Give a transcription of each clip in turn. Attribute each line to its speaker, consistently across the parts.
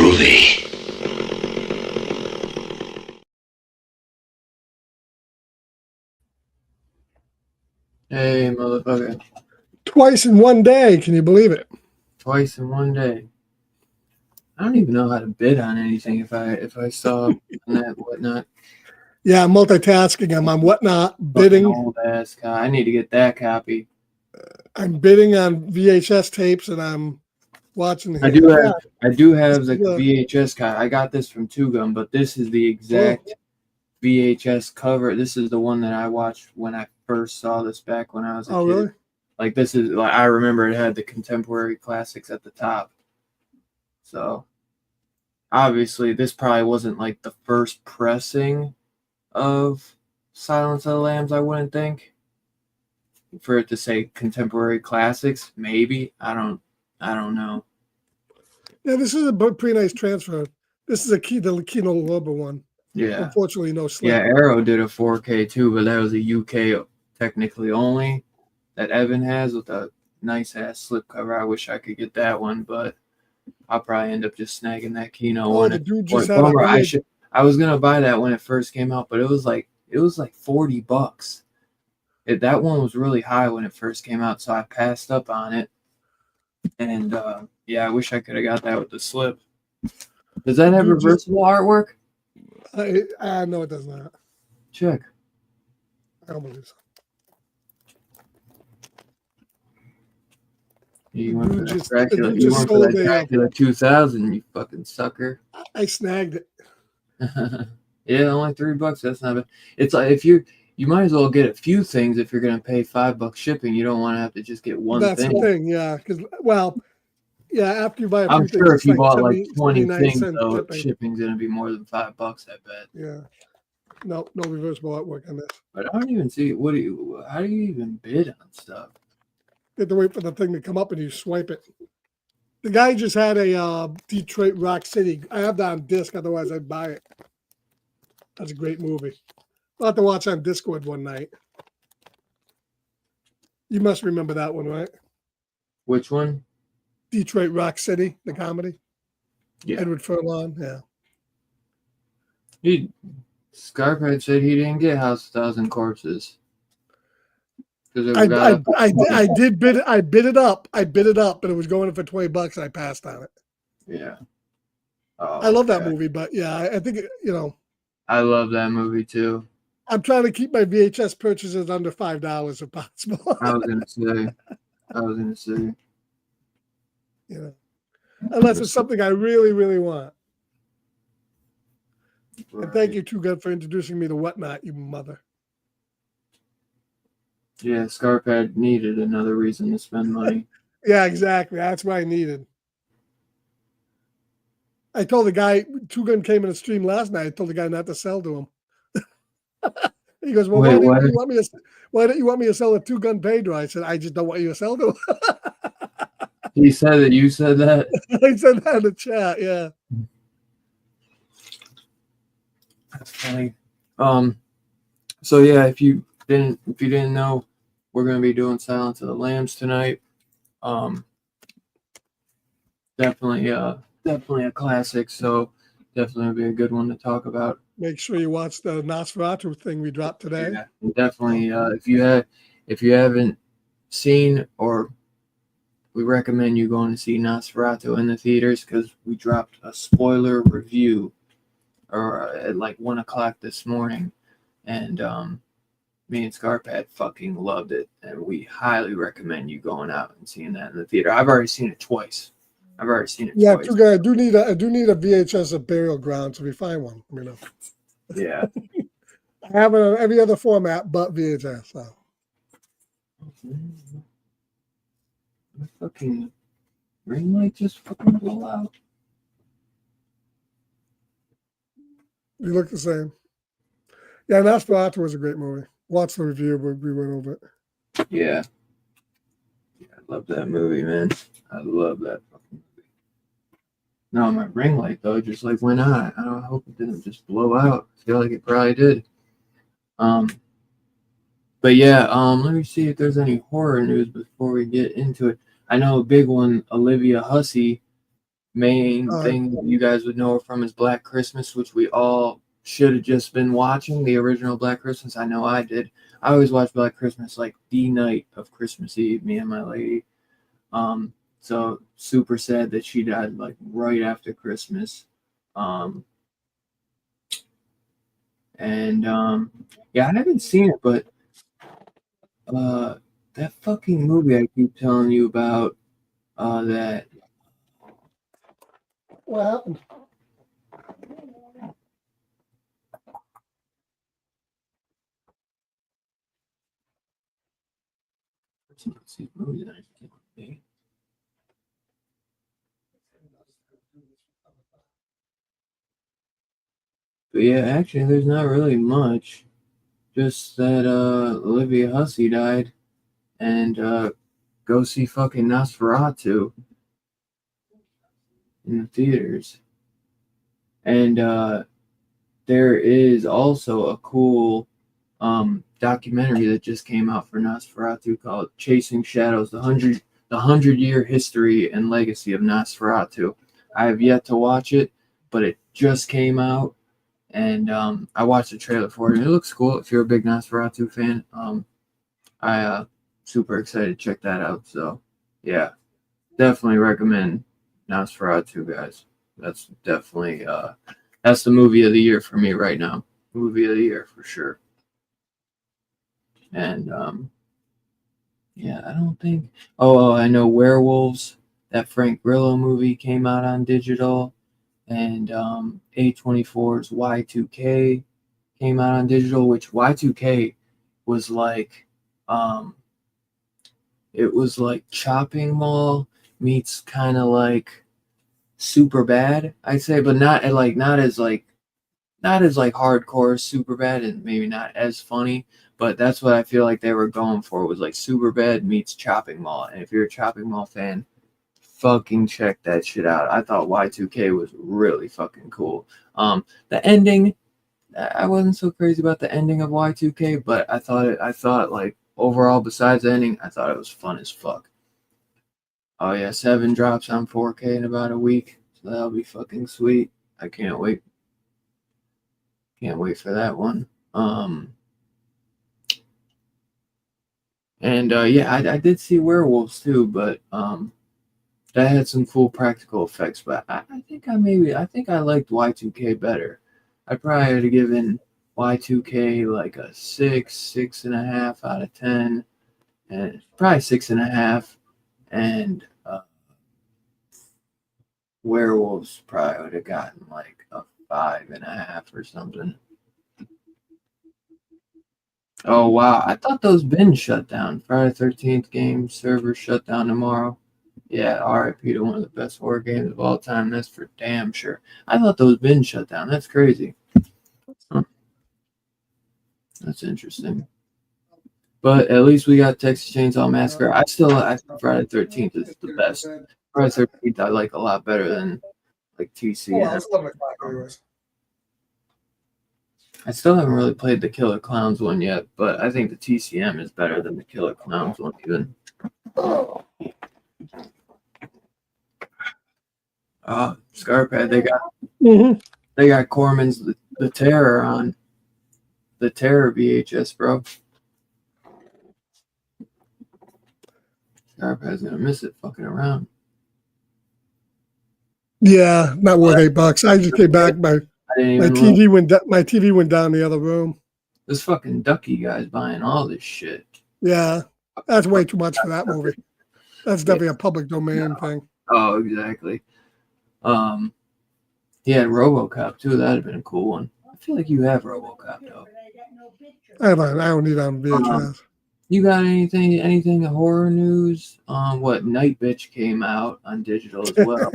Speaker 1: Groovy.
Speaker 2: Hey, motherfucker.
Speaker 3: Twice in one day. Can you believe it?
Speaker 2: Twice in one day. I don't even know how to bid on anything if I saw on that whatnot.
Speaker 3: Yeah, I'm multitasking. I'm on Whatnot bidding.
Speaker 2: Old ass guy. I need to get that copy.
Speaker 3: I'm bidding on VHS tapes, and I'm watching.
Speaker 2: I do have the VHS copy. I got this from Two Gun, but this is the exact VHS cover. This is the one that I watched when I first saw this back when I was a kid.
Speaker 3: Oh, really?
Speaker 2: Like this is like I remember it had the contemporary classics at the top. So obviously this probably wasn't like the first pressing of Silence of the Lambs, I wouldn't think. For it to say contemporary classics, maybe. I don't know.
Speaker 3: Yeah, this is a pretty nice transfer. This is the Kino Lorber one.
Speaker 2: Yeah.
Speaker 3: Unfortunately, no slip.
Speaker 2: Yeah, Arrow did a 4K too, but that was a UK technically only that Evan has with a nice ass slipcover. I wish I could get that one, but I'll probably end up just snagging that Kino one.
Speaker 3: The dude just had
Speaker 2: I was gonna buy that when it first came out, but it was like $40. That one was really high when it first came out, so I passed up on it. And yeah, I wish I could have got that with the slip. Does that have reversible artwork?
Speaker 3: No, it does not.
Speaker 2: Check.
Speaker 3: I don't believe so.
Speaker 2: You went for that Dracula. You went for that Dracula 2000, you fucking sucker.
Speaker 3: I snagged it.
Speaker 2: Yeah, only $3. That's not bad. It's like if you might as well get a few things if you're gonna pay $5 shipping. You don't want to have to just get one thing.
Speaker 3: That's the thing, yeah. Because after you buy
Speaker 2: I'm sure if you bought like 20 things, though, shipping's gonna be more than $5. I bet.
Speaker 3: Yeah. No reversible artwork on this.
Speaker 2: But I don't even see how do you even bid on stuff?
Speaker 3: You have to wait for the thing to come up and you swipe it. The guy just had a Detroit Rock City. I have that on disc, otherwise I'd buy it. That's a great movie. I'll have to watch on Discord one night. You must remember that one, right?
Speaker 2: Which one?
Speaker 3: Detroit Rock City, the comedy.
Speaker 2: Yeah.
Speaker 3: Edward Furlong, yeah.
Speaker 2: Scarphead said he didn't get House of Thousand Corpses.
Speaker 3: I did bid it. I bid it up, but it was going for $20 and I passed on it.
Speaker 2: Yeah.
Speaker 3: I love that movie, but yeah, I think
Speaker 2: I love that movie too.
Speaker 3: I'm trying to keep my VHS purchases under $5 if possible.
Speaker 2: I was gonna say.
Speaker 3: Unless it's something I really, really want.
Speaker 2: Right.
Speaker 3: And thank you, Too Good, for introducing me to Whatnot, you mother.
Speaker 2: Yeah, Scarpad needed another reason to spend money.
Speaker 3: Yeah, exactly. That's what I needed. I told the guy, Two Gun came in the stream last night. I told the guy not to sell to him. He goes, "Well,
Speaker 2: Wait,
Speaker 3: why didn't
Speaker 2: what?
Speaker 3: you want me to? Why didn't you want me to sell a Two Gun Pedro?" I said, "I just don't want you to sell to him."
Speaker 2: He said that you said that?
Speaker 3: I said that in the chat. Yeah.
Speaker 2: That's funny. So yeah, if you didn't know, we're gonna be doing Silence of the Lambs tonight. Um, definitely a classic. So definitely be a good one to talk about.
Speaker 3: Make sure you watch the Nosferatu thing we dropped today.
Speaker 2: Yeah, and definitely. If you haven't seen, or we recommend you going to see Nosferatu in the theaters because we dropped a spoiler review, or at like 1 o'clock this morning, and me and Scarpad fucking loved it, and we highly recommend you going out and seeing that in the theater. I've already seen it twice.
Speaker 3: Yeah, Two Gun. I do need a VHS of Burial Grounds if we find one.
Speaker 2: Yeah.
Speaker 3: I have it on every other format but VHS. So.
Speaker 2: My fucking ring light just fucking blew out.
Speaker 3: You look the same. Yeah, Nosferatu was a great movie. Watch the review, but we went over it.
Speaker 2: Yeah. I love that movie, man. I love that fucking movie. No, my ring light though just like went out. I hope it didn't just blow out. I feel like it probably did. But yeah, let me see if there's any horror news before we get into it. I know a big one, Olivia Hussey, main thing that you guys would know her from is Black Christmas, which we all should have just been watching, the original Black Christmas. I know I did. I always watch Black Christmas like the night of Christmas Eve, me and my lady. So super sad that she died like right after Christmas. And yeah, I haven't seen it, but that fucking movie I keep telling you about, that
Speaker 3: What happened?
Speaker 2: movie that I can't see. But yeah, actually, there's not really much. Just that Olivia Hussey died, and go see fucking Nosferatu in the theaters. And there is also a cool documentary that just came out for Nosferatu called "Chasing Shadows: the 100-year history and legacy of Nosferatu." I have yet to watch it, but it just came out, and I watched the trailer for it, and it looks cool. If you're a big Nosferatu fan, I super excited to check that out. So yeah, definitely recommend Nosferatu, guys. That's definitely that's the movie of the year for me right now. Movie of the year for sure. And yeah, I don't think. Oh, I know Werewolves. That Frank Grillo movie came out on digital, and A24's Y2K came out on digital. Which Y2K was like, it was like Chopping Mall meets kind of like Super Bad, I'd say, but not as like hardcore Super Bad, and maybe not as funny. But that's what I feel like they were going for, was like Super Bad meets Chopping Mall. And if you're a Chopping Mall fan, fucking check that shit out. I thought Y2K was really fucking cool. The ending, I wasn't so crazy about the ending of Y2K, but I thought like overall, besides the ending, I thought it was fun as fuck. Oh yeah, 7 drops on 4K in about a week, so that'll be fucking sweet. I can't wait. Can't wait for that one. And yeah, I did see Werewolves too, but that had some cool practical effects. But I think I liked Y2K better. I probably would have given Y2K like a 6.5 out of 10, and probably 6.5. And Werewolves probably would have gotten like a 5.5 or something. Oh wow, I thought those been shut down. Friday 13th game server shut down tomorrow. Yeah, RIP to one of the best horror games of all time. That's for damn sure. I thought those been shut down. That's crazy. Huh, that's interesting. But at least we got Texas Chainsaw Massacre. I think Friday 13th is the best. Friday 13th I like a lot better than like
Speaker 3: Oh, wow,
Speaker 2: TCM.
Speaker 3: it's 11 o'clock anyways.
Speaker 2: I still haven't really played the Killer Clowns one yet, but I think the TCM is better than the Killer Clowns one even. Scarpad, they got Corman's the Terror on the Terror VHS, bro. Scarpad's gonna miss it fucking around.
Speaker 3: Yeah, not worth $8. I just came back. My
Speaker 2: I didn't
Speaker 3: my
Speaker 2: even look.
Speaker 3: TV went my TV went down the other room.
Speaker 2: This fucking Ducky guy's buying all this shit.
Speaker 3: Yeah, that's way too much for that movie. That's definitely a public domain thing.
Speaker 2: Oh, exactly. He had RoboCop too. That'd have been a cool one. I feel like you have RoboCop though.
Speaker 3: I don't need it on VHS.
Speaker 2: You got anything horror news? What Night Bitch came out on digital as well.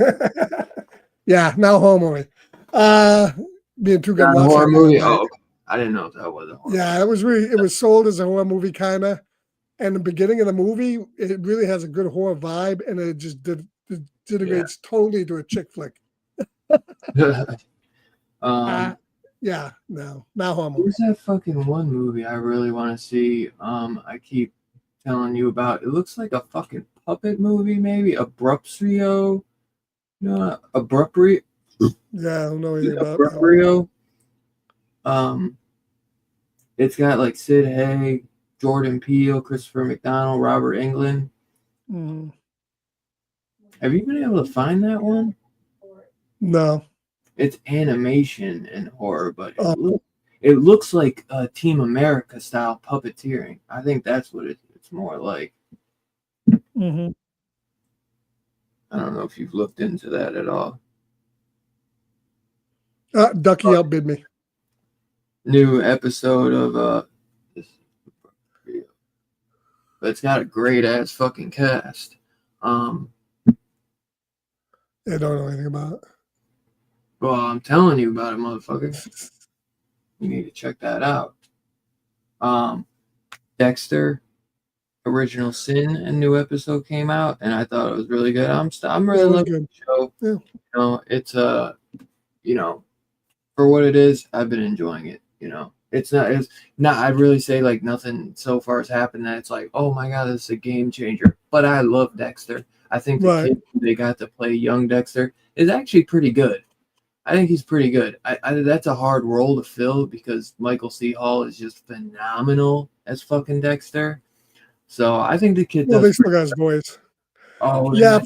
Speaker 3: Yeah, now horror movie. Being too good.
Speaker 2: Not a
Speaker 3: watch
Speaker 2: horror
Speaker 3: it.
Speaker 2: movie. Oh, okay. I didn't know if that was a horror.
Speaker 3: Yeah, it was sold as a horror movie kind of. And the beginning of the movie, it really has a good horror vibe, and it just degenerates totally to a chick flick. Yeah, no, now horror movie.
Speaker 2: Where's that fucking one movie I really want to see? I keep telling you about. It looks like a fucking puppet movie, maybe Abruptio. No, Abruptio.
Speaker 3: Yeah, I don't know anything about that.
Speaker 2: Abruptio. It's got like Sid Haig, Jordan Peele, Christopher McDonald, Robert Englund.
Speaker 3: Mm.
Speaker 2: Have you been able to find that one?
Speaker 3: No.
Speaker 2: It's animation and horror, but it looks like Team America style puppeteering. I think that's what it's more like.
Speaker 3: Mm-hmm.
Speaker 2: I don't know if you've looked into that at all.
Speaker 3: Ducky outbid me.
Speaker 2: New episode of this, but it's got a great ass fucking cast.
Speaker 3: I don't know anything about it.
Speaker 2: Well, I'm telling you about it, motherfucker. You need to check that out. Dexter, Original Sin, a new episode came out, and I thought it was really good. I'm really loving the show.
Speaker 3: Yeah.
Speaker 2: You know, it's for what it is, I've been enjoying it. You know, it's not. I'd really say like nothing so far has happened that it's like, oh my god, this is a game changer. But I love Dexter. I think the kid they got to play young Dexter is actually pretty good. I think he's pretty good. That's a hard role to fill because Michael C. Hall is just phenomenal as fucking Dexter. So I think the kid
Speaker 3: Well,
Speaker 2: does.
Speaker 3: they still got his voice.
Speaker 2: Oh
Speaker 3: yeah,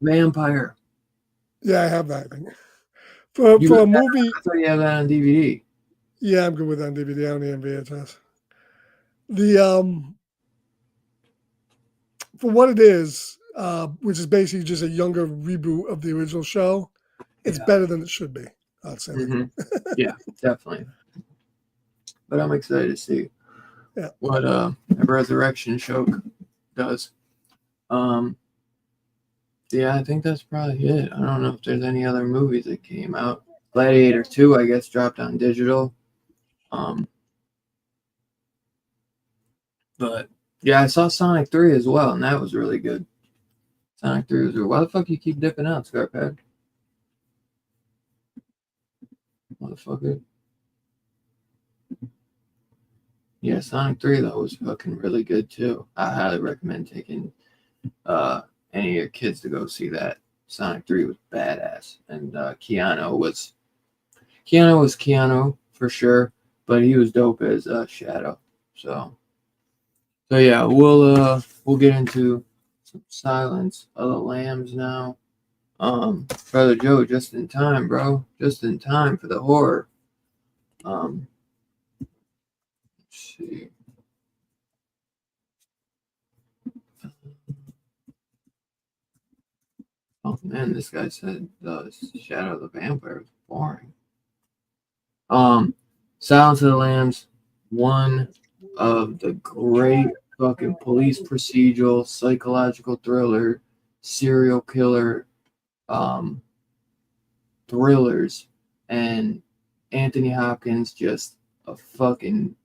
Speaker 2: Vampire.
Speaker 3: Yeah, I have that thing. For a movie.
Speaker 2: I thought you had that on DVD.
Speaker 3: Yeah, I'm good with that on DVD. I don't need on VHS. The for what it is, which is basically just a younger reboot of the original show, it's better than it should be. I'd say.
Speaker 2: Mm-hmm. Yeah, definitely. But I'm excited to see what a Resurrection show does. Yeah, I think that's probably it. I don't know if there's any other movies that came out. Gladiator 2, I guess, dropped on digital. But yeah, I saw Sonic 3 as well, and that was really good. Sonic 3 was good. Why the fuck you keep dipping out, Scarpad? Motherfucker. Yeah, Sonic 3 though was fucking really good too. I highly recommend taking any of your kids to go see that. Sonic 3 was badass, and Keanu was Keanu for sure, but he was dope as Shadow. So yeah, we'll get into some Silence of the Lambs now. Brother Joe, just in time, bro. Just in time for the horror. Let's see. Oh man, this guy said Shadow of the Vampire was boring. Silence of the Lambs 1, of the great fucking police procedural, psychological thriller, serial killer thrillers, and Anthony Hopkins just a fucking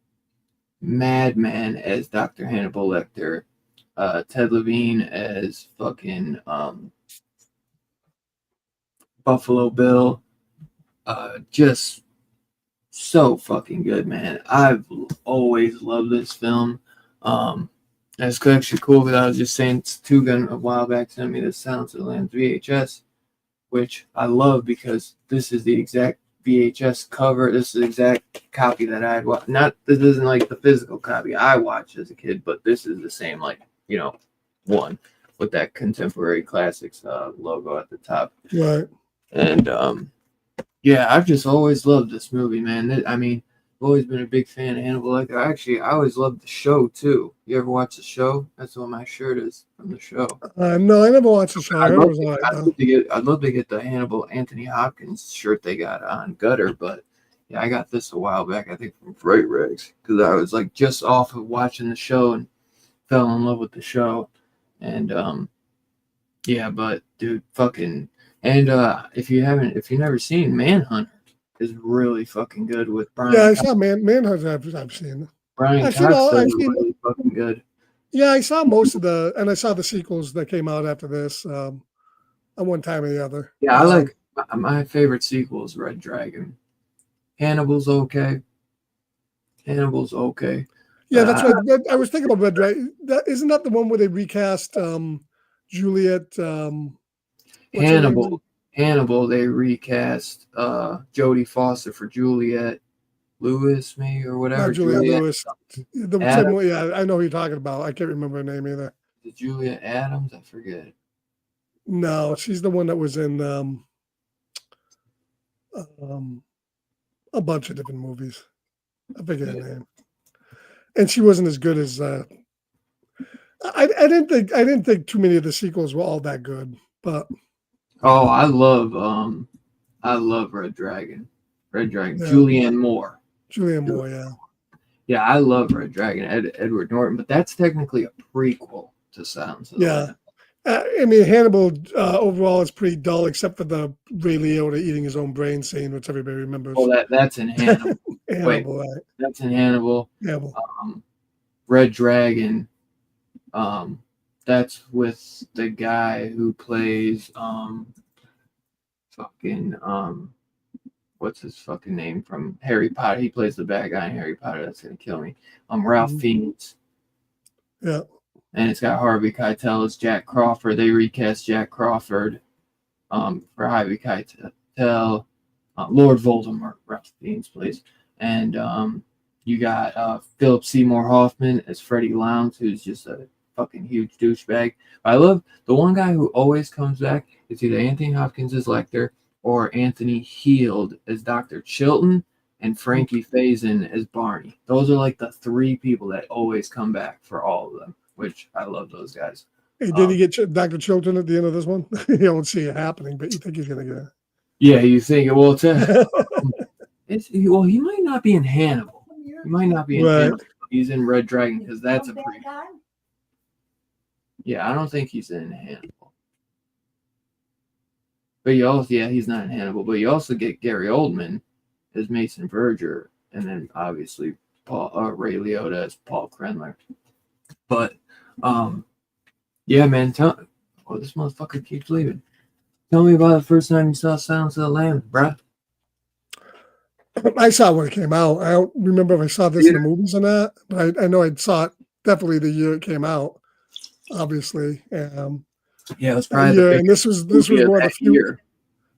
Speaker 2: madman as Dr. Hannibal Lecter, Ted Levine as fucking Buffalo Bill, just so fucking good, man. I've always loved this film. It's actually cool because I was just saying Tugan a while back sent me the Silence of the Lambs VHS, which I love because this is the exact VHS cover. This is the exact copy that I had watched. Not this isn't like the physical copy I watched as a kid, but this is the same, like, you know, one with that Contemporary Classics logo at the top.
Speaker 3: Right.
Speaker 2: And yeah, I've just always loved this movie, man. I mean, I've always been a big fan of Hannibal Lecter. Actually, I always loved the show too. You ever watch the show? That's what my shirt is from the show.
Speaker 3: No, I never watched the show. I heard it was all right, though.
Speaker 2: I'd love to get the Hannibal Anthony Hopkins shirt they got on Gutter, but yeah, I got this a while back, I think from Freight Rags, because I was like just off of watching the show and fell in love with the show. And yeah, but dude, fucking, and if you've never seen Manhunt, is really fucking good with Brian.
Speaker 3: Yeah, I saw Manhunt. I've seen.
Speaker 2: Brian
Speaker 3: I've
Speaker 2: Cox
Speaker 3: seen
Speaker 2: is really fucking good.
Speaker 3: Yeah, I saw most of and I saw the sequels that came out after this. At one time or the other.
Speaker 2: Yeah, I like my favorite sequel is Red Dragon. Hannibal's okay.
Speaker 3: Yeah, that's what I was thinking about. Red Dragon. Isn't that the one where they recast Juliet?
Speaker 2: Hannibal, they recast Jodie Foster for Juliet Lewis, maybe, or whatever.
Speaker 3: Not Juliet Lewis. The same one, yeah, I know who you're talking about. I can't remember her name either.
Speaker 2: Is it Juliet Adams? I forget.
Speaker 3: No, she's the one that was in a bunch of different movies. I forget her name. And she wasn't as good as I didn't think too many of the sequels were all that good, but
Speaker 2: oh, I love Red Dragon. Yeah. Julianne Moore, yeah. Yeah, I love Red Dragon, Edward Norton, but that's technically a prequel to Silence of the Lambs.
Speaker 3: I mean, Hannibal overall is pretty dull, except for the Ray Liotta eating his own brain scene, which everybody remembers.
Speaker 2: Oh, that's in Hannibal.
Speaker 3: Hannibal, right.
Speaker 2: That's in Hannibal.
Speaker 3: Hannibal.
Speaker 2: Red Dragon. That's with the guy who plays what's his fucking name from Harry Potter? He plays the bad guy in Harry Potter. That's gonna kill me. Ralph Fiennes.
Speaker 3: Yeah.
Speaker 2: And it's got Harvey Keitel as Jack Crawford. They recast Jack Crawford for Harvey Keitel. Lord Voldemort, Ralph Fiennes plays. And you got Philip Seymour Hoffman as Freddie Lounds, who's just a fucking huge douchebag. I love the one guy who always comes back is either Anthony Hopkins as Lecter or Anthony Heald as Dr. Chilton and Frankie Faison as Barney. Those are like the three people that always come back for all of them, which I love those guys.
Speaker 3: Hey, did he get Dr. Chilton at the end of this one? You don't see it happening, but you think he's going to get it.
Speaker 2: Yeah, you think, well, he might not be in Hannibal. He might not be in Hannibal. He's in Red Dragon because that's a prequel. Yeah, I don't think he's in Hannibal. But he's not in Hannibal. But you also get Gary Oldman as Mason Verger, and then obviously Ray Liotta as Paul Krenler. But yeah, man. This motherfucker keeps leaving. Tell me about the first time you saw Silence of the Lambs, bruh.
Speaker 3: I saw it when it came out. I don't remember if I saw this in the movies or not, but I know I saw it definitely the year it came out. Obviously,
Speaker 2: yeah, it was probably
Speaker 3: and this was one of the few. Year.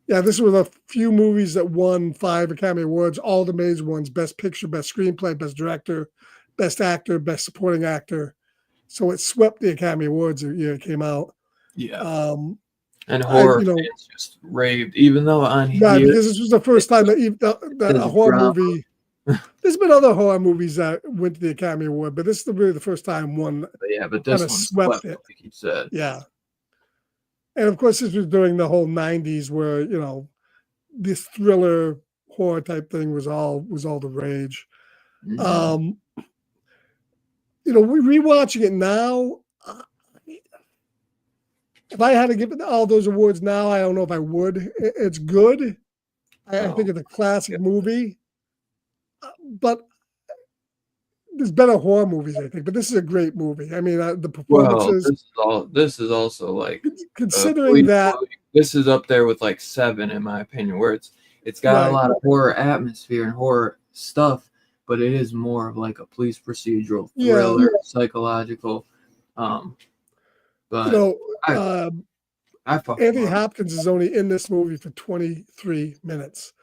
Speaker 3: Yeah, this was a few movies that won 5 Academy Awards, all the major ones: Best Picture, Best Screenplay, Best Director, Best Actor, Best Supporting Actor. So it swept the Academy Awards the year it came out.
Speaker 2: Yeah. And horror fans just raved, even though on here.
Speaker 3: Yeah, because this was the first time that a horror movie. There's been other horror movies that went to the Academy Award, but this is really the first time one.
Speaker 2: But this one swept it, like you said.
Speaker 3: Yeah, and of course, this was during the whole '90s, where this thriller horror type thing was all the rage. Mm-hmm. we rewatching it now. If I had to give it all those awards now, I don't know if I would. It's good. I think it's a classic movie, but there's better horror movies, I think. But this is a great movie. I mean, the
Speaker 2: Well,
Speaker 3: performances.
Speaker 2: this is also like
Speaker 3: Considering that,
Speaker 2: this is up there with like Seven, in my opinion, where it's got
Speaker 3: Right.
Speaker 2: a lot of horror atmosphere and horror stuff, but it is more of like a police procedural
Speaker 3: Yeah.
Speaker 2: thriller, psychological. But I fucking
Speaker 3: Anthony
Speaker 2: love it.
Speaker 3: Hopkins is only in this movie for 23 minutes,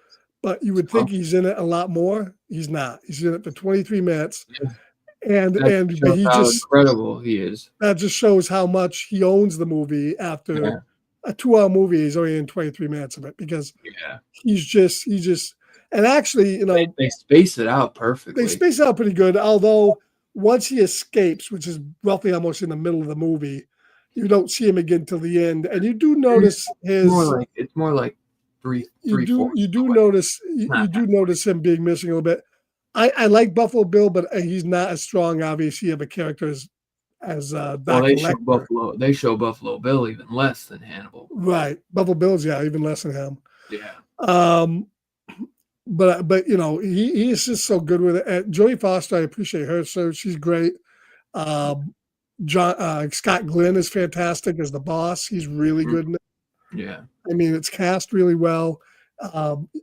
Speaker 3: but you would think he's in it a lot more. He's not. He's in it for 23 minutes,
Speaker 2: Yeah.
Speaker 3: and
Speaker 2: That
Speaker 3: but
Speaker 2: shows
Speaker 3: he
Speaker 2: how
Speaker 3: just
Speaker 2: incredible he is.
Speaker 3: that just shows how much he owns the movie. After
Speaker 2: Yeah.
Speaker 3: a 2-hour movie, he's only in 23 minutes of it because
Speaker 2: Yeah,
Speaker 3: he's just and actually,
Speaker 2: they space it out perfectly.
Speaker 3: they space it out pretty good. Although once he escapes, which is roughly almost in the middle of the movie, you don't see him again till the end, and you do notice his.
Speaker 2: It's more like three.
Speaker 3: You do
Speaker 2: away.
Speaker 3: notice you do notice him being missing a little bit. I like Buffalo Bill, but he's not as strong, obviously, of a character as Dr.
Speaker 2: Well,
Speaker 3: Lecter.
Speaker 2: they show Buffalo Bill even less than Hannibal.
Speaker 3: Right, Buffalo Bill's even less than him.
Speaker 2: Yeah.
Speaker 3: But he is just so good with it. And Jodie Foster, I appreciate her, so she's great. Scott Glenn is fantastic as the boss. He's really good in it.
Speaker 2: Yeah.
Speaker 3: I mean, it's cast really well.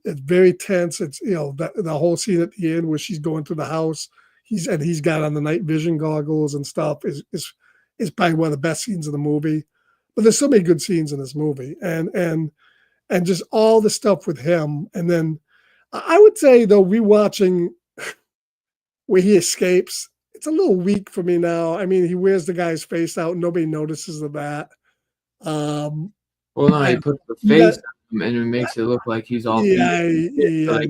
Speaker 3: It's very tense. It's the whole scene at the end where she's going through the house. He's got on the night vision goggles and stuff is probably one of the best scenes of the movie. But there's so many good scenes in this movie, and just all the stuff with him. And then I would say though, rewatching where he escapes, it's a little weak for me now. I mean, he wears the guy's face out. Nobody notices of that.
Speaker 2: Well, no, he puts the face on him and it makes it look like he's all.
Speaker 3: I know. I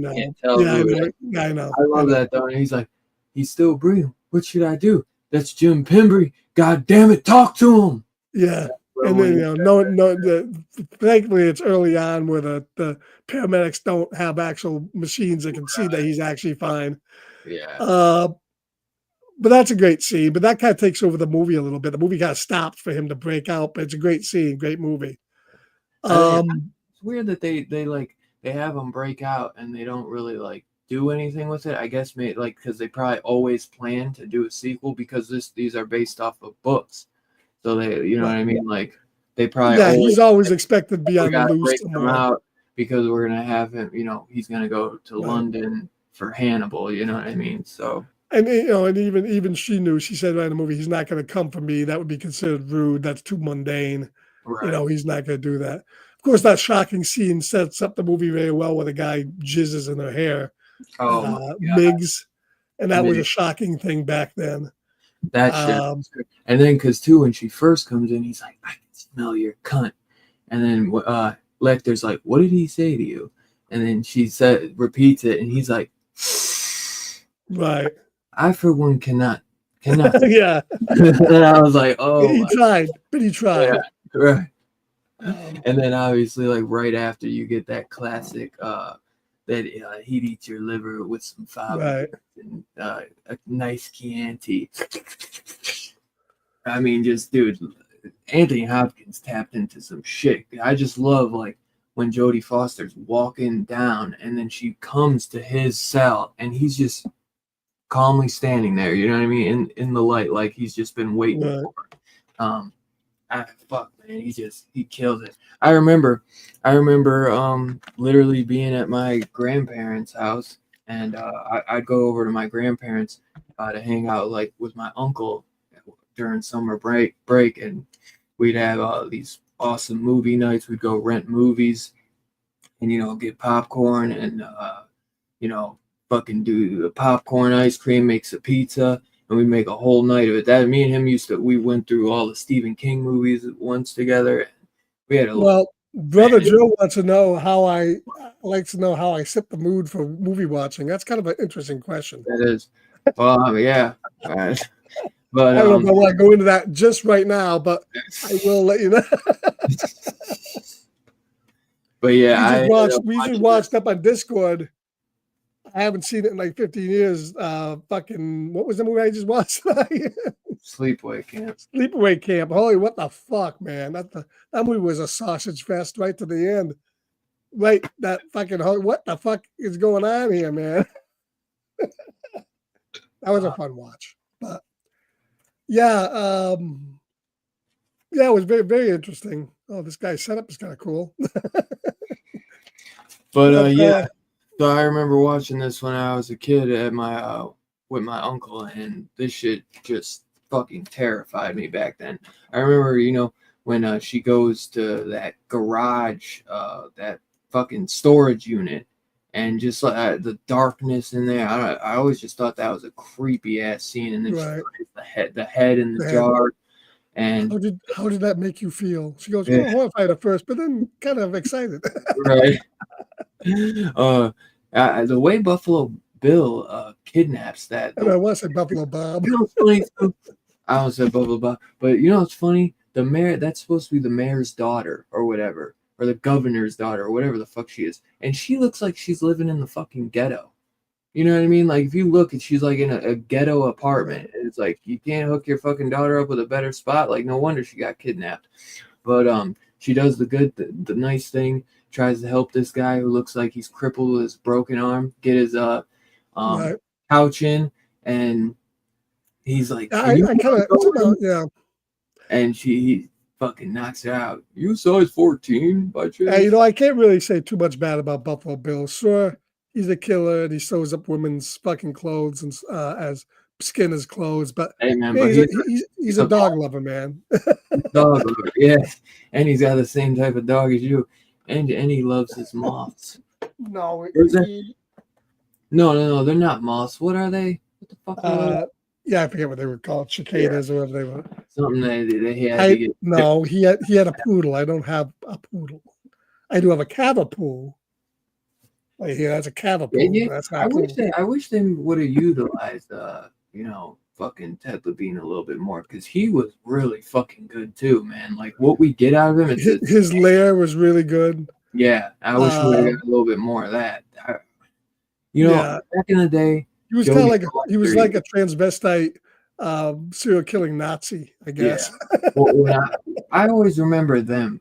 Speaker 3: know.
Speaker 2: I love that though. And he's like, he's still breathing. What should I do? That's Jim Pembry. God damn it, talk to him.
Speaker 3: Yeah. And then thankfully it's early on where the paramedics don't have actual machines that can see that he's actually fine.
Speaker 2: Yeah.
Speaker 3: But that's a great scene. But that kind of takes over the movie a little bit. The movie kind of stops for him to break out, but it's a great scene, great movie.
Speaker 2: It's weird that they have him break out and they don't really like do anything with it. I guess maybe because they probably always plan to do a sequel because these are based off of books. So they, what I mean? Like they probably
Speaker 3: he's always expected to be on the loose.
Speaker 2: Break him out because we're gonna have him. He's gonna go to London for Hannibal. You know what I mean? So.
Speaker 3: And and even she knew. She said right in the movie, he's not going to come for me. That would be considered rude. That's too mundane.
Speaker 2: Right.
Speaker 3: He's not going to do that. Of course, that shocking scene sets up the movie very well, where the guy jizzes in her hair.
Speaker 2: Oh,
Speaker 3: Migs, and that was a shocking thing back then.
Speaker 2: That shit. And then, when she first comes in, he's like, "I can smell your cunt," and then Lecter's like, "What did he say to you?" And then she repeats it, and he's like,
Speaker 3: "Right."
Speaker 2: I, for one, cannot.
Speaker 3: Yeah.
Speaker 2: And I was like, oh.
Speaker 3: He tried.
Speaker 2: Yeah, right. And then, obviously, like, right after you get that classic, that he'd eat your liver with some fava and a nice Chianti. I mean, just, dude, Anthony Hopkins tapped into some shit. I just love, like, when Jodie Foster's walking down and then she comes to his cell and he's just calmly standing there, you know what I mean, in the light, like he's just been waiting for it. Fuck, man, he kills it. I remember literally being at my grandparents' house, and I'd go over to my grandparents to hang out like with my uncle during summer break, and we'd have these awesome movie nights. We'd go rent movies, and get popcorn and fucking do the popcorn, ice cream, makes a pizza, and we make a whole night of it. That me and him we went through all the Stephen King movies once together. We had
Speaker 3: Brother Joe wants to know how I set the mood for movie watching. That's kind of an interesting question.
Speaker 2: That is. Well, yeah. But
Speaker 3: I don't know if I want to go into that just right now, but I will let you know.
Speaker 2: But yeah,
Speaker 3: we just watched up on Discord. I haven't seen it in like 15 years. Fucking, what was the movie I just watched?
Speaker 2: Sleepaway Camp.
Speaker 3: Sleepaway Camp. Holy, what the fuck, man? That movie was a sausage fest right to the end. Right, that fucking, what the fuck is going on here, man? That was a fun watch. But yeah, yeah, it was very, very interesting. Oh, this guy's setup is kind of cool.
Speaker 2: But yeah, so I remember watching this when I was a kid at my with my uncle, and this shit just fucking terrified me back then. I remember, when she goes to that garage, that fucking storage unit, and just like the darkness in there. I always just thought that was a creepy ass scene, and then
Speaker 3: Right.
Speaker 2: the head in the jar. And
Speaker 3: how did that make you feel? She goes,
Speaker 2: Yeah.
Speaker 3: horrified at first, but then kind of excited.
Speaker 2: right. The way Buffalo Bill kidnaps that.
Speaker 3: And I want to say Buffalo Bob.
Speaker 2: You know what's funny too? I almost said Buffalo Bob, but you know what's funny? The mayor, that's supposed to be the mayor's daughter or whatever, or the governor's daughter or whatever the fuck she is, and she looks like she's living in the fucking ghetto. You know what I mean? Like if you look and she's like in a ghetto apartment, and it's like you can't hook your fucking daughter up with a better spot. Like no wonder she got kidnapped. But she does the nice thing, tries to help this guy who looks like he's crippled with his broken arm, get his
Speaker 3: Right.
Speaker 2: couch in, and he's like,
Speaker 3: I kind of, yeah.
Speaker 2: and he fucking knocks it out. You size 14 by chance?
Speaker 3: I can't really say too much bad about Buffalo Bill. Sure, he's a killer and he sews up women's fucking clothes and as skin as clothes, but,
Speaker 2: Hey man,
Speaker 3: yeah,
Speaker 2: but
Speaker 3: he's a dog lover, man.
Speaker 2: dog lover, yeah, and he's got the same type of dog as you, and he loves his moths.
Speaker 3: No,
Speaker 2: Is there- No, they're not moths. What are they? What the fuck are they?
Speaker 3: yeah, I forget what they were called, cicadas or whatever they were.
Speaker 2: Something they had to get.
Speaker 3: No, he had a poodle. I don't have a poodle. I do have a cavapoo. Like here, that's a cavapoo.
Speaker 2: Yeah,
Speaker 3: That's not cool.
Speaker 2: I wish they would have utilized fucking Ted Levine a little bit more, because he was really fucking good too, man. Like what we get out of him,
Speaker 3: His lair was really good.
Speaker 2: yeah. I wish we would have got a little bit more of that.
Speaker 3: Yeah.
Speaker 2: Back in the day,
Speaker 3: He was kind of like a transvestite serial killing Nazi, I guess.
Speaker 2: yeah. Well, I always remember them,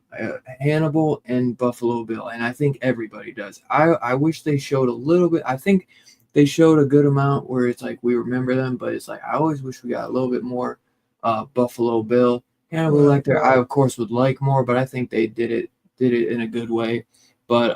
Speaker 2: Hannibal and Buffalo Bill, and I think everybody does. I wish they showed a little bit. I think they showed a good amount where it's like we remember them, but it's like I always wish we got a little bit more Buffalo Bill. Hannibal Lecter, I of course would like more, but I think they did it in a good way. But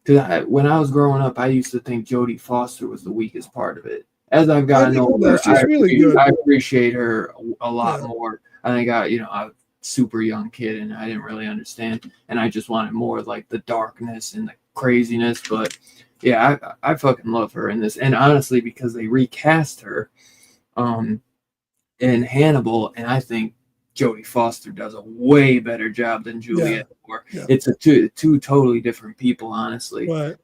Speaker 2: because when I was growing up, I used to think Jodie Foster was the weakest part of it. As I've gotten older, I appreciate her a lot more. I think I was a super young kid and I didn't really understand, and I just wanted more like the darkness and the craziness. But yeah, I fucking love her in this, and honestly, because they recast her in Hannibal, and I think Jodie Foster does a way better job than Juliette Moore. Yeah. It's two totally different people, honestly.
Speaker 3: Right.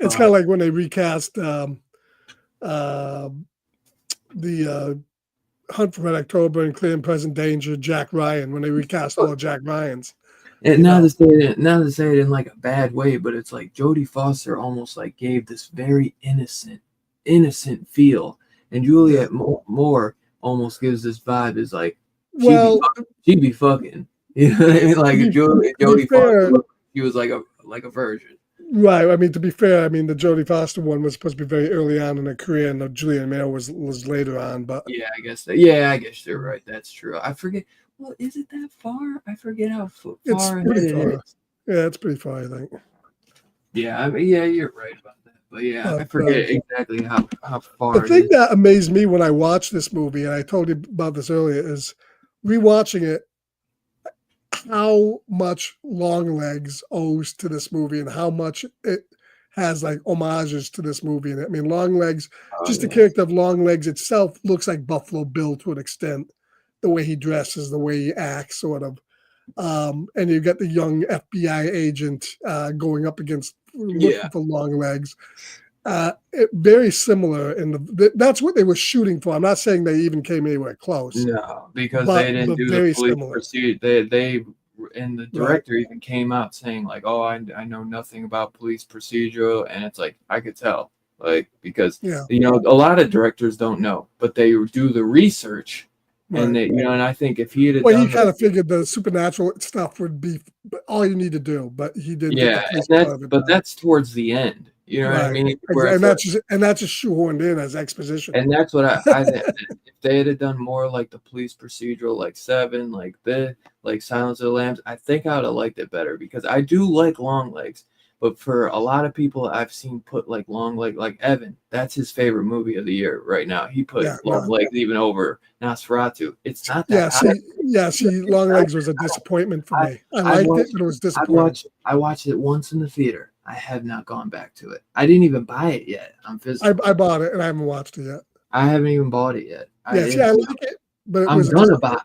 Speaker 3: It's kind of like when they recast the Hunt for Red October and Clear and Present Danger, Jack Ryan, when they recast all of Jack Ryan's.
Speaker 2: And not to say it in like a bad way, but it's like Jodie Foster almost like gave this very innocent feel, and Juliette Moore almost gives this vibe is like she'd be fucking. You know what I mean? Like Jodie Foster, she was like a virgin.
Speaker 3: Right. I mean, to be fair, I mean the Jodie Foster one was supposed to be very early on in her career, and the Julianne Moore was later on. But
Speaker 2: yeah, I guess you're right. That's true. I forget. Well, is it that far? I forget how far.
Speaker 3: It's pretty far. Yeah, it's pretty far, I think.
Speaker 2: Yeah, I mean, yeah, you're right about that. But yeah, I forget exactly how far.
Speaker 3: The thing that amazed me when I watched this movie, and I told you about this earlier, is rewatching it, how much Longlegs owes to this movie and how much it has like homages to this movie. And I mean, Longlegs, the character of Longlegs itself looks like Buffalo Bill to an extent, the way he dresses, the way he acts, sort of. And you got the young FBI agent going up against looking for Longlegs. Very similar, that's what they were shooting for. I'm not saying they even came anywhere close.
Speaker 2: No, because they didn't do the police procedure. They and the director even came out saying like, "Oh, I know nothing about police procedural," and it's like I could tell, like because
Speaker 3: Yeah.
Speaker 2: you know a lot of directors don't know, but they do the research, and
Speaker 3: Right.
Speaker 2: they and I think if he had
Speaker 3: Well, he
Speaker 2: done
Speaker 3: kind of figured the supernatural stuff would be all you need to do, but he didn't get the police part of it done.
Speaker 2: that's towards the end. You know what I
Speaker 3: Right.
Speaker 2: mean? Where
Speaker 3: And
Speaker 2: it's
Speaker 3: that's just shoehorned in as exposition.
Speaker 2: and that's what I think. If they had done more like the police procedural, like Seven, like Silence of the Lambs, I think I would have liked it better because I do like Long Legs. But for a lot of people I've seen put like like Evan, that's his favorite movie of the year right now. He put Long Legs even over Nosferatu. It's not that
Speaker 3: See, Long Legs was a disappointment for me. I liked it, but it was disappointing.
Speaker 2: I watched it once in the theater. I have not gone back to it. I didn't even buy it yet on physical.
Speaker 3: I bought it and I haven't watched it yet.
Speaker 2: I haven't even bought it yet.
Speaker 3: I like it, but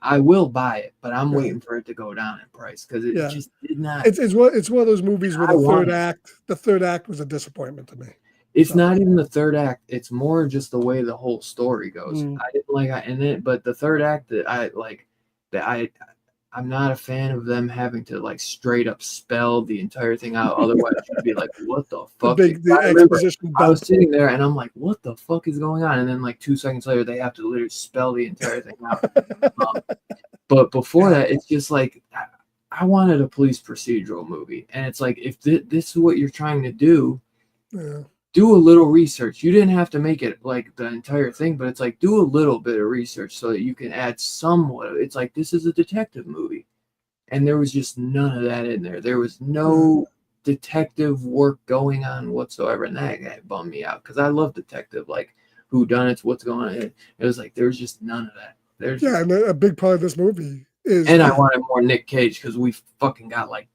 Speaker 2: I will buy it, but I'm waiting for it to go down in price because it just did not.
Speaker 3: It's one of those movies where the third act was a disappointment to me.
Speaker 2: It's not even the third act. It's more just the way the whole story goes. I didn't like but the third act I'm not a fan of them having to like straight up spell the entire thing out. Otherwise, you'd be like, "What the fuck?" I was sitting there and I'm like, "What the fuck is going on?" And then like 2 seconds later, they have to literally spell the entire thing out. But before that, it's just like I wanted a police procedural movie, and it's like if this is what you're trying to do.
Speaker 3: Yeah.
Speaker 2: Do a little research. You didn't have to make it like the entire thing, but it's like do a little bit of research so that you can add somewhat. It's like this is a detective movie, and there was just none of that in there. There was no detective work going on whatsoever, and that bummed me out because I love detective, like whodunits, what's going on. It was like there was just none of that.
Speaker 3: And a big part of this movie is.
Speaker 2: And I wanted more Nick Cage because we fucking got like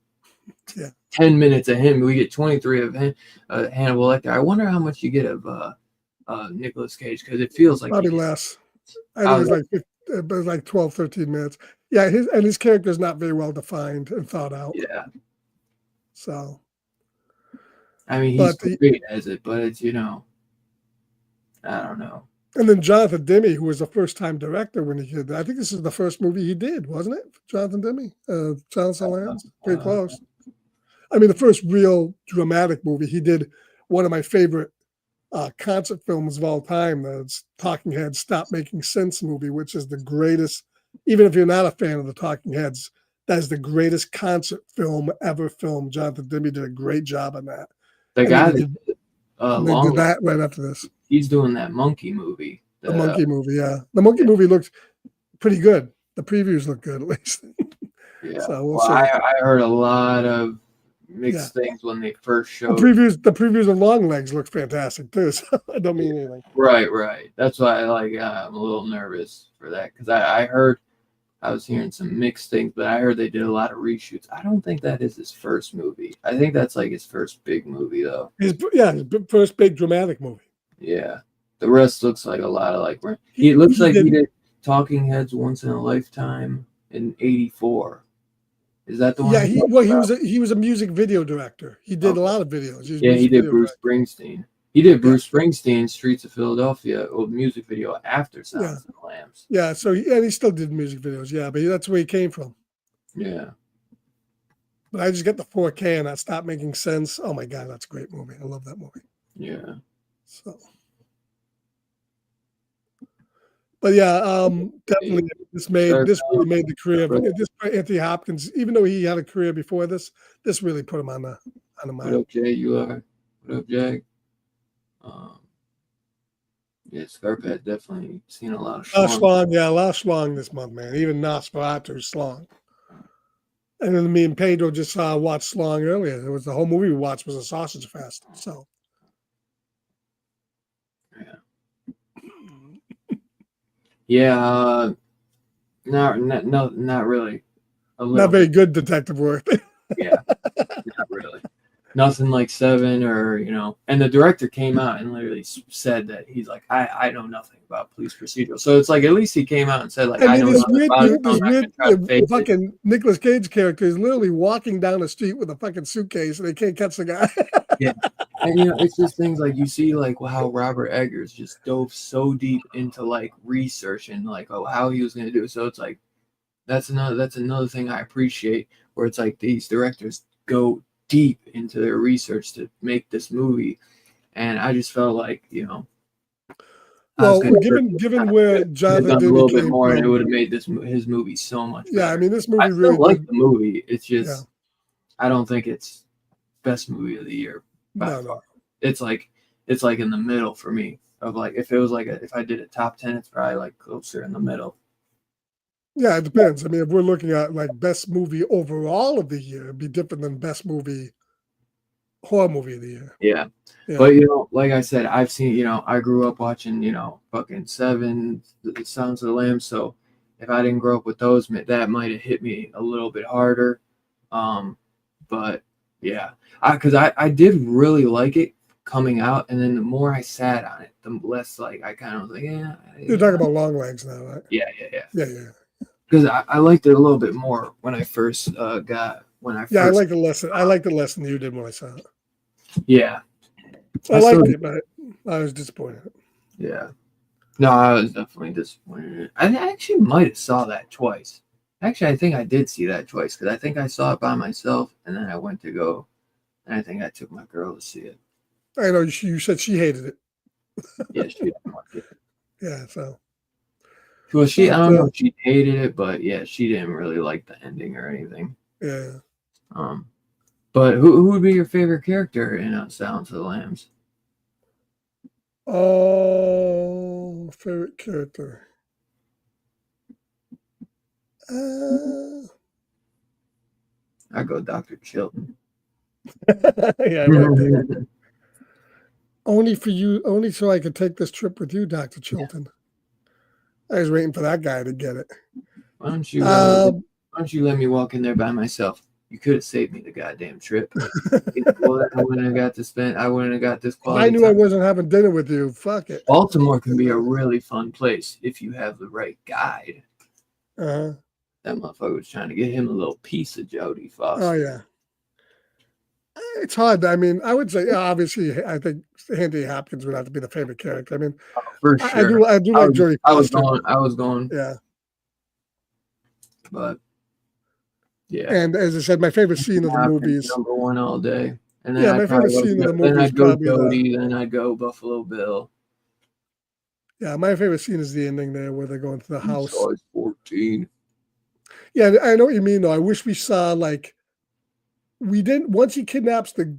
Speaker 2: 10 minutes of him. We get 23 of him, Hannibal Lecter. I wonder how much you get of Nicolas Cage because it feels like
Speaker 3: probably less. I think it was like 12, 13 minutes. Yeah, his character is not very well defined and thought out.
Speaker 2: Yeah.
Speaker 3: So.
Speaker 2: I mean, he's great as it, but it's I don't know.
Speaker 3: And then Jonathan Demme, who was a first-time director when he did that. I think this is the first movie he did, wasn't it? Jonathan Demme, Silence of the Lambs. Pretty close. I mean, the first real dramatic movie. He did one of my favorite concert films of all time, the Talking Heads Stop Making Sense movie, which is the greatest, even if you're not a fan of the Talking Heads, that is the greatest concert film ever filmed. Jonathan Demme did a great job on that.
Speaker 2: The guy that
Speaker 3: did that right after this.
Speaker 2: He's doing that Monkey movie.
Speaker 3: The Monkey movie, yeah. The Monkey movie looked pretty good. The previews look good, at least.
Speaker 2: Yeah.
Speaker 3: So
Speaker 2: we'll see. I heard a lot of mixed things when they first showed.
Speaker 3: The previews of Long Legs looked fantastic too. So I don't mean anything.
Speaker 2: Right. That's why I'm a little nervous for that because I was hearing some mixed things, but I heard they did a lot of reshoots. I don't think that is his first movie. I think that's like his first big movie though.
Speaker 3: His first big dramatic movie.
Speaker 2: Yeah. The rest looks like a lot of like he did Talking Heads Once in a Lifetime in '84. Is that the one?
Speaker 3: Yeah, he was a music video director. He did a lot of videos.
Speaker 2: He did Bruce Springsteen. He did Bruce Springsteen, Streets of Philadelphia, music video after Silence of the Lambs.
Speaker 3: Yeah, so he still did music videos. Yeah, but that's where he came from.
Speaker 2: Yeah.
Speaker 3: But I just get the 4K and that Stop Making Sense. Oh my God, that's a great movie. I love that movie.
Speaker 2: Yeah.
Speaker 3: So. But yeah, definitely this really made the career of Anthony Hopkins. Even though he had a career before this really put him on the map.
Speaker 2: What up, Jay? What up, Jack? Scarpet definitely seen a lot of
Speaker 3: Schlong. A lot of Schlong this month, man. Even Nosferatu Schlong. And then me and Pedro just watched Schlong earlier. It was the whole movie we watched was a sausage fest. So.
Speaker 2: Yeah, not really.
Speaker 3: Not very good detective work.
Speaker 2: Yeah, not really. Nothing like Seven or And the director came out and literally said that he's like, I know nothing about police procedural. So it's like at least he came out and said like, I know nothing about it.
Speaker 3: Fucking Nicolas Cage character is literally walking down the street with a fucking suitcase and they can't catch the guy.
Speaker 2: Yeah. And it's just things like you see like how Robert Eggers just dove so deep into like research and like how he was going to do it. So it's like that's another thing I appreciate where it's like these directors go deep into their research to make this movie, and I just felt like I was
Speaker 3: Well,
Speaker 2: gonna
Speaker 3: given where
Speaker 2: have
Speaker 3: Jonathan
Speaker 2: done a
Speaker 3: Demme
Speaker 2: little bit
Speaker 3: came
Speaker 2: more, and it
Speaker 3: from,
Speaker 2: would have made his movie so much
Speaker 3: yeah, I
Speaker 2: better.
Speaker 3: mean, this
Speaker 2: I
Speaker 3: movie
Speaker 2: still
Speaker 3: really
Speaker 2: like
Speaker 3: did.
Speaker 2: the movie. It's
Speaker 3: Yeah,
Speaker 2: just I don't think it's best movie of the year by
Speaker 3: no,
Speaker 2: far.
Speaker 3: no.
Speaker 2: It's like in the middle for me. Of like if it was like if I did a top 10, it's probably like closer in the middle.
Speaker 3: Yeah, it depends. I mean, if we're looking at like best movie overall of the year, it'd be different than best horror movie of the year.
Speaker 2: Yeah.
Speaker 3: Yeah,
Speaker 2: But like I said, I've seen, I grew up watching, fucking Seven, the Sounds of the Lambs. So if I didn't grow up with those, that might have hit me a little bit harder. But yeah, because I did really like it coming out, and then the more I sat on it, the less like I kind of was like, yeah.
Speaker 3: you're talking about Long Legs now, right?
Speaker 2: Yeah.
Speaker 3: Yeah, yeah.
Speaker 2: Because I liked it a little bit more when I first
Speaker 3: Yeah, I like the lesson. I like the lesson you did when I saw it.
Speaker 2: Yeah.
Speaker 3: I liked it, but I was disappointed.
Speaker 2: Yeah. No, I was definitely disappointed. I actually might have saw that twice. Actually, I think I did see that twice because I think I saw it by myself, and then I went to go, and I think I took my girl to see it.
Speaker 3: I know you said she hated it.
Speaker 2: Yeah, she didn't like it.
Speaker 3: Yeah, so.
Speaker 2: Well, I don't know if she hated it, but yeah, she didn't really like the ending or anything.
Speaker 3: Yeah.
Speaker 2: But who would be your favorite character in Silence of the Lambs?
Speaker 3: Oh, favorite character.
Speaker 2: I go Dr. Chilton.
Speaker 3: Yeah, I like that. Only for you, only so I could take this trip with you, Dr. Chilton. Yeah. I was waiting for that guy to get it.
Speaker 2: Why don't you let me walk in there by myself? You could have saved me the goddamn trip. I wouldn't have got this quality.
Speaker 3: I knew time. I wasn't having dinner with you. Fuck it.
Speaker 2: Baltimore can be a really fun place if you have the right guide.
Speaker 3: Uh-huh.
Speaker 2: That motherfucker was trying to get him a little piece of Jodie Foster.
Speaker 3: Oh yeah. It's hard. I mean, I would say obviously I think Anthony Hopkins would have to be the favorite character. I mean,
Speaker 2: for sure.
Speaker 3: I do like Jodie Foster.
Speaker 2: I was going.
Speaker 3: Yeah.
Speaker 2: But yeah.
Speaker 3: And as I said, my favorite scene of the movie is
Speaker 2: number one all day. And
Speaker 3: then my favorite scene of the movie is
Speaker 2: go Jodie, then I'd go Buffalo Bill.
Speaker 3: Yeah, my favorite scene is the ending there where they're going to the house.
Speaker 2: Size 14.
Speaker 3: Yeah, I know what you mean though. I wish we saw we didn't once he kidnaps the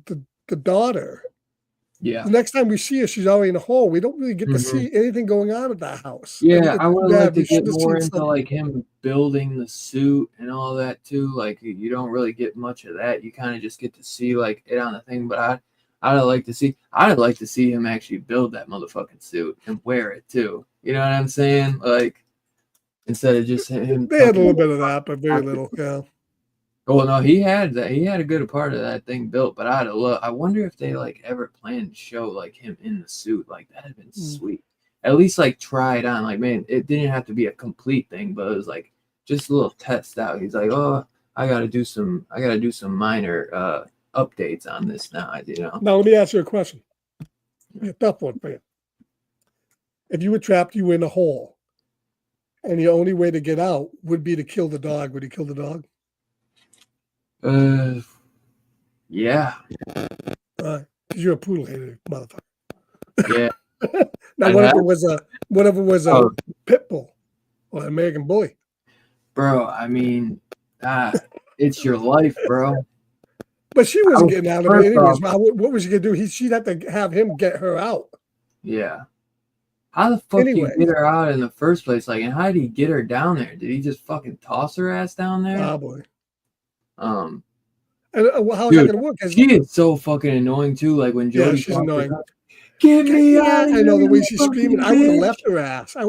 Speaker 3: daughter.
Speaker 2: Yeah.
Speaker 3: The next time we see her, she's already in a hole. We don't really get to see anything going on at that house.
Speaker 2: Yeah, I would like to get more into like him building the suit and all that too. Like you don't really get much of that. You kind of just get to see like it on the thing. But I'd like to see him actually build that motherfucking suit and wear it too. You know what I'm saying? Like instead of just him.
Speaker 3: They had a little bit of that, but very little. Yeah.
Speaker 2: Oh no, he had that. He had a good part of that thing built, but I wonder if they like ever planned to show like him in the suit. Like that'd have been sweet. At least like try it on. Like man, it didn't have to be a complete thing, but it was like just a little test out. He's like, oh, I gotta do some minor updates on this now.
Speaker 3: Now let me ask you a question. A tough one for you. If you were trapped, you were in a hole, and the only way to get out would be to kill the dog. Would you kill the dog?
Speaker 2: Yeah.
Speaker 3: Because you're a poodle hater, motherfucker.
Speaker 2: Yeah.
Speaker 3: Now, what if it was a pit bull or an American bully?
Speaker 2: Bro, I mean, it's your life, bro.
Speaker 3: But she wasn't getting out of it anyways. What was she gonna do? She'd have to have him get her out.
Speaker 2: Yeah. How the fuck did you get her out in the first place? Like, and how did he get her down there? Did he just fucking toss her ass down there?
Speaker 3: Probably.
Speaker 2: And
Speaker 3: how is that gonna work?
Speaker 2: She is so fucking annoying too. Like when Jodie,
Speaker 3: she's annoying.
Speaker 2: Get me out!
Speaker 3: I know the way she's screaming. I would have left her ass. I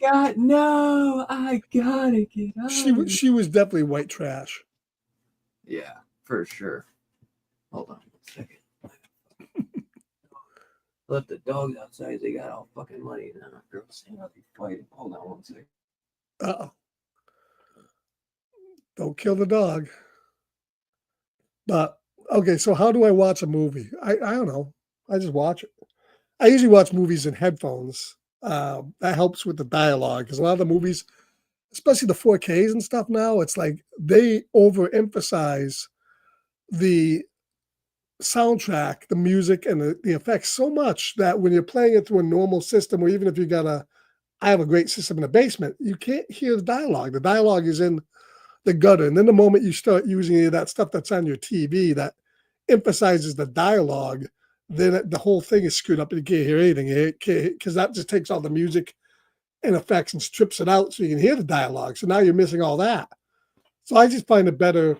Speaker 3: gotta
Speaker 2: get out.
Speaker 3: She was definitely white trash.
Speaker 2: Yeah, for sure. Hold on 1 second. Left the dogs outside. They got all fucking money now. Girls saying I'll be fighting. Hold on 1 second.
Speaker 3: Uh-oh. Don't kill the dog. But okay, so how do I watch a movie? I don't know. I just watch it. I usually watch movies in headphones. That helps with the dialogue because a lot of the movies especially the 4Ks and stuff now, it's like they overemphasize the soundtrack, the music, and the effects so much that when you're playing it through a normal system, or even if you got I have a great system in the basement, you can't hear the dialogue. The dialogue is in the gutter. And then the moment you start using any of that stuff that's on your TV that emphasizes the dialogue, then the whole thing is screwed up and you can't hear anything because that just takes all the music and effects and strips it out so you can hear the dialogue. So now you're missing all that. So I just find it better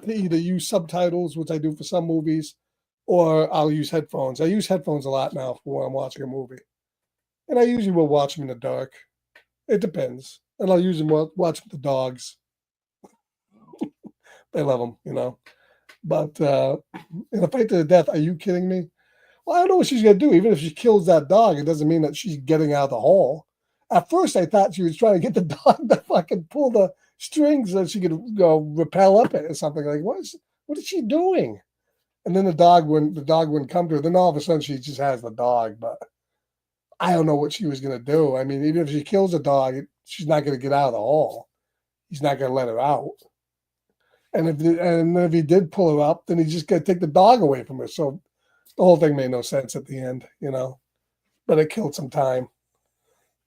Speaker 3: to either use subtitles, which I do for some movies, or I'll use headphones. I use headphones a lot now for when I'm watching a movie. And I usually will watch them in the dark. It depends. And I'll use them watch the dogs. They love them, you know. But in a fight to the death, are you kidding me? Well, I don't know what she's going to do. Even if she kills that dog, it doesn't mean that she's getting out of the hole. At first, I thought she was trying to get the dog to fucking pull the strings so she could go rappel up it or something. Like, what is she doing? And then the dog wouldn't come to her. Then all of a sudden, she just has the dog. But I don't know what she was going to do. I mean, even if she kills a dog, she's not going to get out of the hole. He's not going to let her out. And if he did pull her up, then he's just going to take the dog away from her. So the whole thing made no sense at the end, you know. But it killed some time.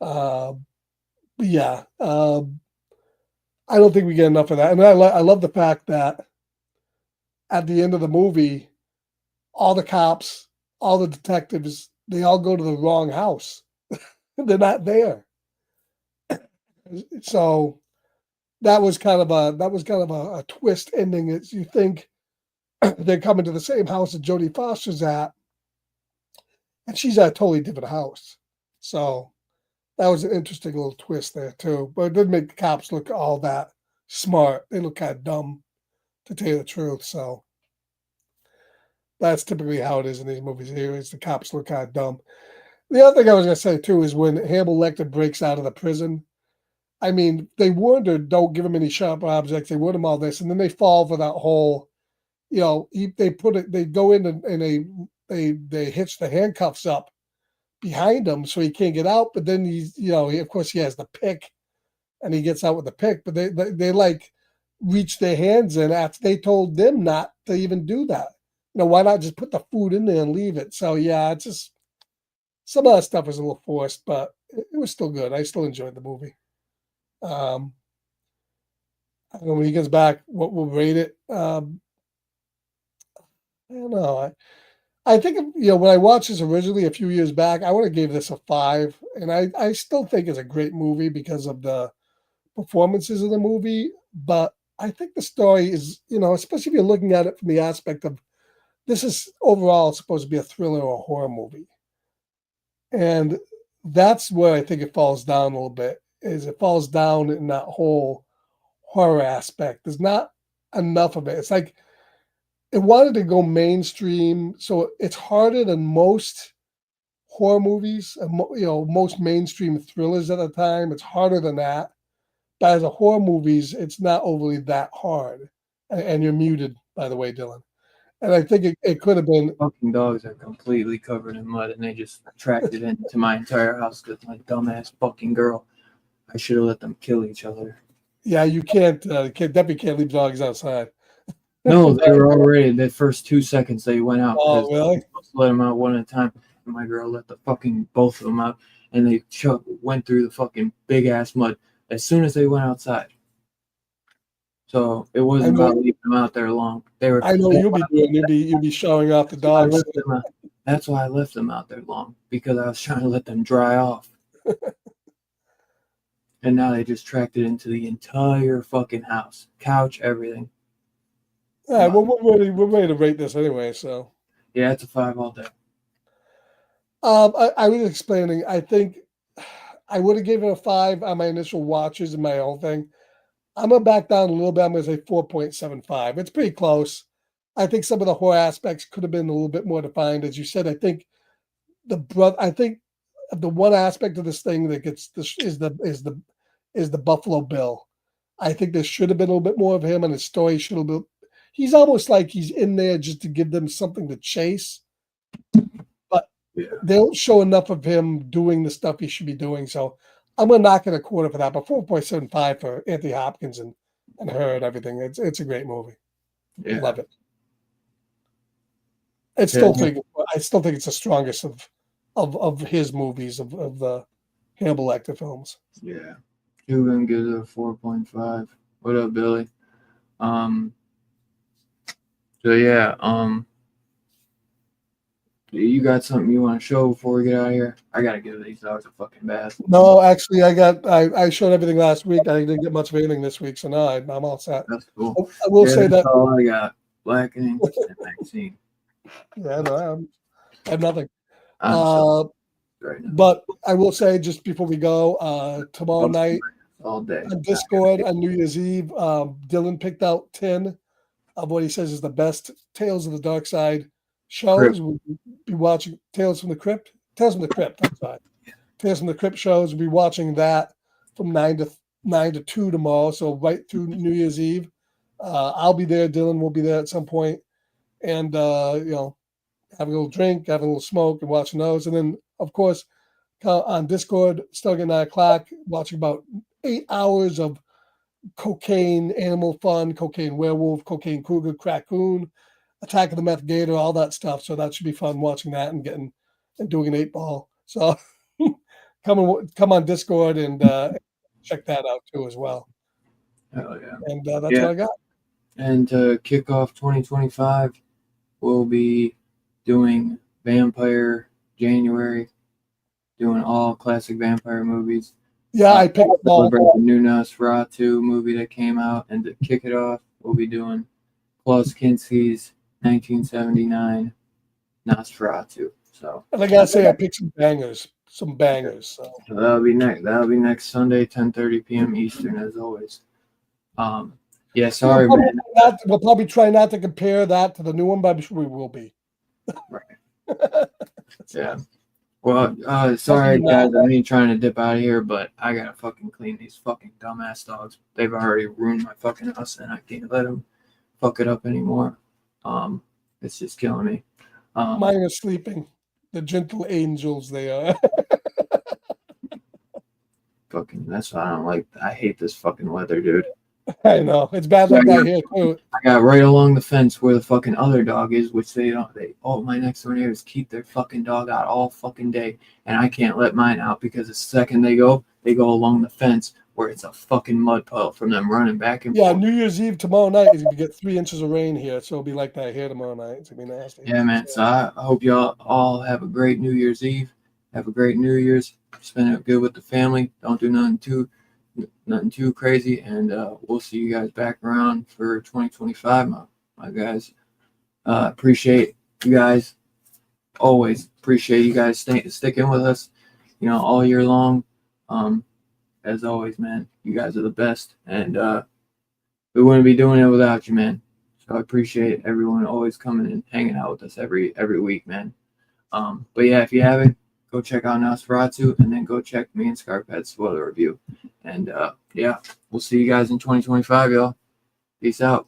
Speaker 3: Yeah. I don't think we get enough of that. And I love the fact that at the end of the movie, all the cops, all the detectives, they all go to the wrong house. They're not there. So that was kind of a twist ending. It's, you think they're coming to the same house that Jodie Foster's at, and she's at a totally different house. So that was an interesting little twist there too. But it didn't make the cops look all that smart. They look kind of dumb, to tell you the truth. So that's typically how it is in these movies here, is the cops look kind of dumb. The other thing I was going to say too is when Hannibal Lecter breaks out of the prison, I mean, they warned her, don't give him any sharp objects. They warned him all this, and then they fall for that whole, you know, they go in and they hitch the handcuffs up behind him so he can't get out. But then he's, you know, of course he has the pick, and he gets out with the pick. But they like reach their hands in after they told them not to even do that. You know, why not just put the food in there and leave it? So yeah, it's just some of that stuff was a little forced, but it was still good. I still enjoyed the movie. I don't know, when he gets back, what we'll rate it. I don't know. I think, you know, when I watched this originally a few years back, I would have gave this a 5, and I still think it's a great movie because of the performances of the movie. But I think the story is, you know, especially if you're looking at it from the aspect of this is overall supposed to be a thriller or a horror movie, and that's where I think it falls down a little bit. Is it falls down in that whole horror aspect. There's not enough of it. It's like it wanted to go mainstream, so it's harder than most horror movies, you know, most mainstream thrillers at the time. It's harder than that. But as a horror movies, it's not overly that hard. And you're muted, by the way, Dylan. And I think it could have been.
Speaker 2: Fucking dogs are completely covered in mud, and they just tracked it into my entire house because my dumbass fucking girl. I should have let them kill each other.
Speaker 3: Yeah, you definitely can't leave dogs outside.
Speaker 2: No, they were already the first 2 seconds they went out.
Speaker 3: Oh, really?
Speaker 2: Supposed to let them out one at a time, and my girl let the fucking both of them out, and they went through the fucking big ass mud as soon as they went outside. So it wasn't about leaving them out there long. They were.
Speaker 3: I know you'll be doing. You'll be showing off the dogs.
Speaker 2: That's why I left them out there long, because I was trying to let them dry off. And now they just tracked it into the entire fucking house, couch, everything.
Speaker 3: All right, well, we're ready to rate this anyway. So
Speaker 2: yeah, it's a 5 all day.
Speaker 3: I was explaining. I think I would have given it a 5 on my initial watches and my whole thing. I'm gonna back down a little bit. I'm gonna say 4.75. It's pretty close. I think some of the horror aspects could have been a little bit more defined, as you said. I think the one aspect of this thing that gets is the Buffalo Bill. I think there should have been a little bit more of him, and his story should have been. He's almost like he's in there just to give them something to chase, but they don't show enough of him doing the stuff he should be doing. So I'm gonna knock it a quarter for that, but 4.75 for Anthony Hopkins and her and everything. It's a great movie.
Speaker 2: Yeah.
Speaker 3: Love it. I still think it's the strongest of his movies of the Hannibal Lecter films.
Speaker 2: Yeah. Cuban gives it a 4.5. What up, Billy? So yeah, you got something you want to show before we get out of here? I gotta give these dogs a fucking bath.
Speaker 3: No, actually, I showed everything last week. I didn't get much of anything this week, so no, I'm all set.
Speaker 2: That's cool.
Speaker 3: I will say
Speaker 2: that's
Speaker 3: that.
Speaker 2: all I got. Blackening and vaccine.
Speaker 3: Yeah, no, I have nothing.
Speaker 2: I'm right now.
Speaker 3: But I will say just before we go, tomorrow night
Speaker 2: All day.
Speaker 3: on Discord on New Year's Eve, Dylan picked out 10 of what he says is the best Tales of the Dark Side shows. We'll be watching Tales from the Crypt. I'm sorry. Tales from the Crypt shows. We'll be watching that from 9 to 2 tomorrow. So right through New Year's Eve. I'll be there. Dylan will be there at some point. And, having a little drink, having a little smoke, and watching those. And then, of course, on Discord, starting at 9 o'clock, watching about 8 hours of cocaine, animal fun, cocaine werewolf, cocaine cougar, crackoon, Attack of the Meth Gator, all that stuff. So that should be fun watching that and doing an 8-ball. So come on Discord and check that out too as well.
Speaker 2: Hell yeah.
Speaker 3: And that's what I got.
Speaker 2: And to kick off 2025, we'll be doing Vampire January, doing all classic vampire movies.
Speaker 3: Yeah, I picked
Speaker 2: celebrate the new Nosferatu movie that came out, and to kick it off, we'll be doing Klaus Kinski's 1979 Nosferatu. So,
Speaker 3: and I gotta say, I picked some bangers. So
Speaker 2: that'll be next Sunday, 10:30 p.m. Eastern, as always. Yeah, sorry, man.
Speaker 3: We'll probably try not to compare that to the new one, but I'm sure we will be.
Speaker 2: Right. Yeah. Well, sorry guys, I ain't trying to dip out of here, but I gotta fucking clean these fucking dumbass dogs. They've already ruined my fucking house, and I can't let them fuck it up anymore. It's just killing me.
Speaker 3: Mine are sleeping. The gentle angels they are.
Speaker 2: Fucking, that's why I don't like. I hate this fucking weather, dude.
Speaker 3: I know it's bad like that here too.
Speaker 2: I got right along the fence where the fucking other dog is, which my next door neighbors keep their fucking dog out all fucking day, and I can't let mine out because the second they go along the fence where it's a fucking mud puddle from them running back and forth.
Speaker 3: Yeah, New Year's Eve tomorrow night is gonna get 3 inches of rain here, so it'll be like that here tomorrow night. It's gonna be nasty.
Speaker 2: Yeah, man. So I hope y'all all have a great New Year's Eve. Have a great New Year's. Spend it good with the family. Don't do nothing too crazy, and we'll see you guys back around for 2025, my guys. Appreciate you guys. Always appreciate you guys sticking with us, all year long. As always, man, you guys are the best, and we wouldn't be doing it without you, man. So I appreciate everyone always coming and hanging out with us every week, man. But yeah, if you haven't, go check out Nosferatu, and then go check me and Scarpad's spoiler review. And yeah, we'll see you guys in 2025, y'all. Peace out.